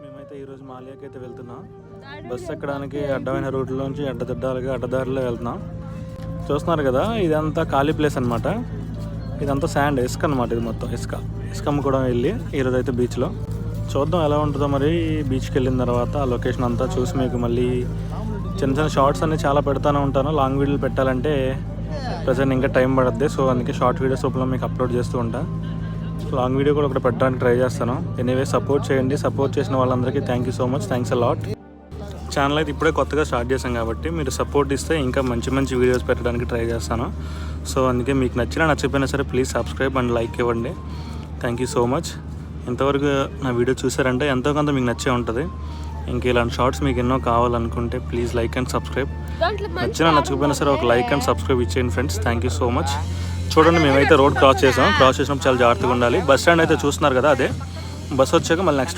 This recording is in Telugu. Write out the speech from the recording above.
మేమైతే ఈరోజు మాలియాకి అయితే వెళ్తున్నాం. బస్సు ఎక్కడానికి అడ్డమైన రూట్లోంచి అడ్డదారిలో వెళ్తున్నాం. చూస్తున్నారు కదా, ఇదంతా ఖాళీ ప్లేస్ అనమాట. ఇదంతా శాండ్, ఇసుక అనమాట. ఇది మొత్తం ఇసుక అమ్ముకోవడం వెళ్ళి ఈరోజు అయితే బీచ్లో చూద్దాం ఎలా ఉంటుందో. మరి బీచ్కి వెళ్ళిన తర్వాత ఆ లొకేషన్ అంతా చూసి మీకు మళ్ళీ చిన్న షార్ట్స్ అన్నీ చాలా పెడతానే ఉంటాను. లాంగ్ వీడియోలు పెట్టాలంటే ప్రజెంట్ ఇంకా టైం పడుద్ది. సో అందుకే షార్ట్ వీడియోస్ రూపంలో మీకు అప్లోడ్ చేస్తూ ఉంటాను. లాంగ్ వీడియో కూడా ఒకటి పెట్టడానికి ట్రై చేస్తాను. ఎనీవే సపోర్ట్ చేయండి. సపోర్ట్ చేసిన వాళ్ళందరికీ thank you so much. Thanks a lot. Channel అయితే ఇప్పుడే కొత్తగా స్టార్ట్ చేశాం కాబట్టి మీరు సపోర్ట్ ఇస్తే ఇంకా మంచి వీడియోస్ పెట్టడానికి ట్రై చేస్తాను. సో అందుకే మీకు నచ్చకపోయినా సరే ప్లీజ్ సబ్స్క్రైబ్ అండ్ లైక్ ఇవ్వండి. Thank you so much. ఇంతవరకు నా వీడియో చూసారంటే ఎంతో కొంత మీకు నచ్చే ఉంటుంది. ఇంక ఇలాంటి షార్ట్స్ మీకు ఎన్నో కావాలనుకుంటే ప్లీజ్ లైక్ అండ్ సబ్స్క్రైబ్. నచ్చకపోయినా సరే ఒక లైక్ అండ్ సబ్స్క్రైబ్ ఇచ్చేయండి friends. Thank you so much. చూడండి, మేమైతే రోడ్ క్రాస్ చేసినప్పుడు చాలా జాగ్రత్తగా ఉండాలి. బస్ స్టాండ్ అయితే చూస్తున్నారు కదా, అదే బస్ వచ్చాక మళ్ళీ నెక్స్ట్